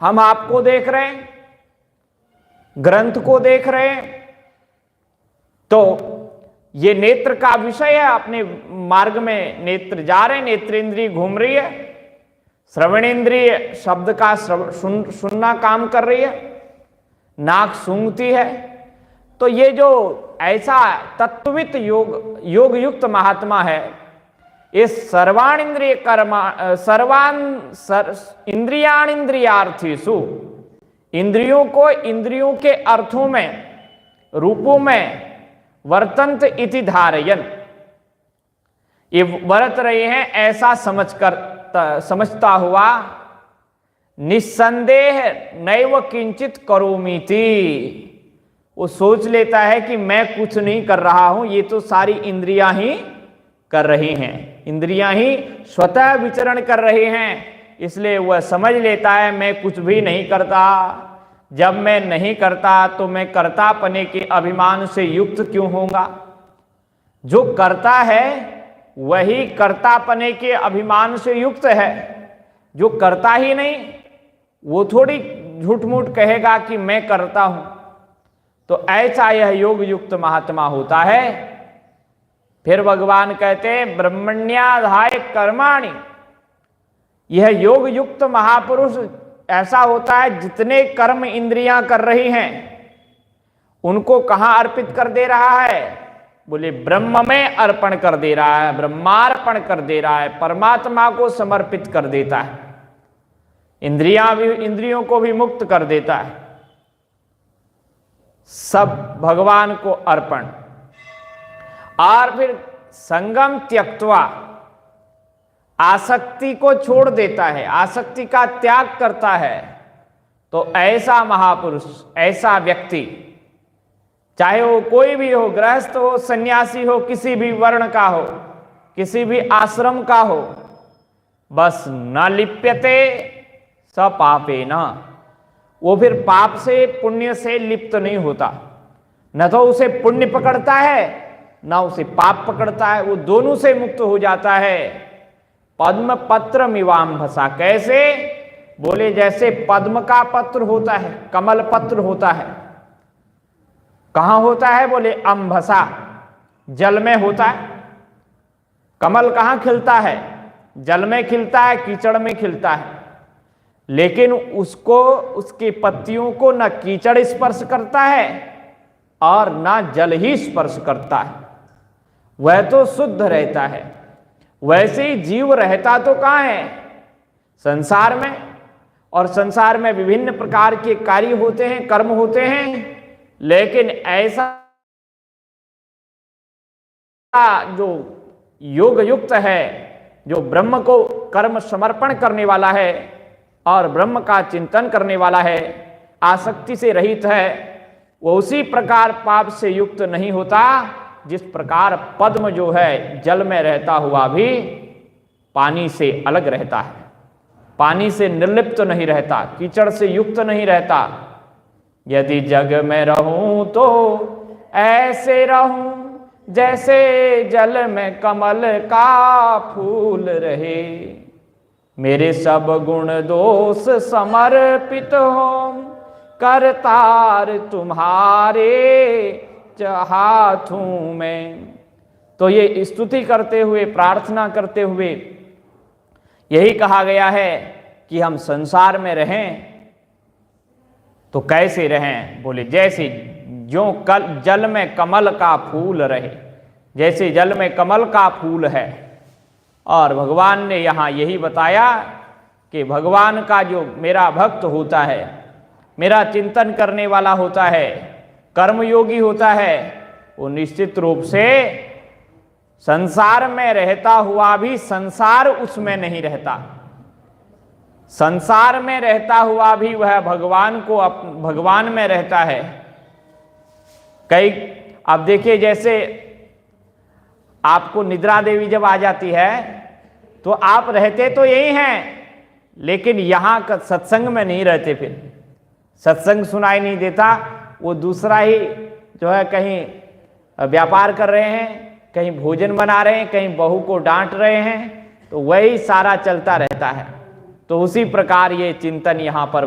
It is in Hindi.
हम आपको देख रहे हैं, ग्रंथ को देख रहे हैं, तो ये नेत्र का विषय है। अपने मार्ग में नेत्र जा रहे हैं, नेत्रेंद्रिय घूम रही है, श्रवणेंद्रिय शब्द का सुनना काम कर रही है, नाक सूंघती है। तो ये जो ऐसा तत्वित योग युक्त महात्मा है, इस सर्वाण इंद्रिय कर्मा इंद्रियाण इंद्रियार्थीसु, इंद्रियों को इंद्रियों के अर्थों में, रूपों में वर्तंत इति धारयन, ये वर्त रहे हैं ऐसा समझता हुआ, निस्संदेह नैव किंचित करोमीति, वो सोच लेता है कि मैं कुछ नहीं कर रहा हूं, ये तो सारी इंद्रियां ही कर रही हैं, इंद्रियां ही स्वतः विचरण कर रहे हैं। इसलिए वह समझ लेता है मैं कुछ भी नहीं करता। जब मैं नहीं करता तो मैं कर्तापने के अभिमान से युक्त क्यों होऊंगा? जो करता है वही कर्तापने के अभिमान से युक्त है। जो करता ही नहीं वो थोड़ी झूठ मूठ कहेगा कि मैं करता हूं। तो ऐसा यह योग युक्त महात्मा होता है। फिर भगवान कहते हैं ब्रह्मण्याधाय कर्माणि, यह योग युक्त महापुरुष ऐसा होता है जितने कर्म इंद्रियां कर रही हैं उनको कहां अर्पित कर दे रहा है? बोले ब्रह्म में अर्पण कर दे रहा है, ब्रह्मार्पण कर दे रहा है, परमात्मा को समर्पित कर देता है, इंद्रियों को भी मुक्त कर देता है, सब भगवान को अर्पण। और फिर संगम त्यक्त्वा, आसक्ति को छोड़ देता है, आसक्ति का त्याग करता है। तो ऐसा महापुरुष, ऐसा व्यक्ति, चाहे वो कोई भी हो, गृहस्थ हो, सन्यासी हो, किसी भी वर्ण का हो, किसी भी आश्रम का हो, बस न लिप्यते स पापे न, वो फिर पाप से पुण्य से लिप्त नहीं होता। न तो उसे पुण्य पकड़ता है न उसे पाप पकड़ता है, वो दोनों से मुक्त हो जाता है। पद्म पत्र मिवाम्भसा, कैसे? बोले जैसे पद्म का पत्र होता है, कमल पत्र होता है, कहां होता है? बोले अंभसा, जल में होता है। कमल कहां खिलता है? जल में खिलता है, कीचड़ में खिलता है। लेकिन उसको, उसकी पत्तियों को न कीचड़ स्पर्श करता है और न जल ही स्पर्श करता है, वह तो शुद्ध रहता है। वैसे ही जीव रहता तो कहां है? संसार में। और संसार में विभिन्न प्रकार के कार्य होते हैं, कर्म होते हैं, लेकिन ऐसा जो योग युक्त है, जो ब्रह्म को कर्म समर्पण करने वाला है और ब्रह्म का चिंतन करने वाला है, आसक्ति से रहित है, वो उसी प्रकार पाप से युक्त नहीं होता जिस प्रकार पद्म जो है जल में रहता हुआ भी पानी से अलग रहता है, पानी से निर्लिप्त नहीं रहता, कीचड़ से युक्त नहीं रहता। यदि जग में रहूं तो ऐसे रहूं जैसे जल में कमल का फूल रहे, मेरे सब गुण दोष समर्पित हो, करतार तुम्हारे हाथों में। तो ये स्तुति करते हुए, प्रार्थना करते हुए यही कहा गया है कि हम संसार में रहें तो कैसे रहें? बोले जैसे जो जल में कमल का फूल रहे, जैसे जल में कमल का फूल है। और भगवान ने यहाँ यही बताया कि भगवान का जो मेरा भक्त होता है, मेरा चिंतन करने वाला होता है, कर्मयोगी होता है, वो निश्चित रूप से संसार में रहता हुआ भी संसार उसमें नहीं रहता, संसार में रहता हुआ भी वह भगवान को भगवान में रहता है। कई अब देखिए, जैसे आपको निद्रा देवी जब आ जाती है तो आप रहते तो यही हैं, लेकिन यहां का सत्संग में नहीं रहते, फिर सत्संग सुनाई नहीं देता, वो दूसरा ही जो है कहीं व्यापार कर रहे हैं, कहीं भोजन बना रहे हैं, कहीं बहू को डांट रहे हैं, तो वही सारा चलता रहता है। तो उसी प्रकार ये चिंतन यहाँ पर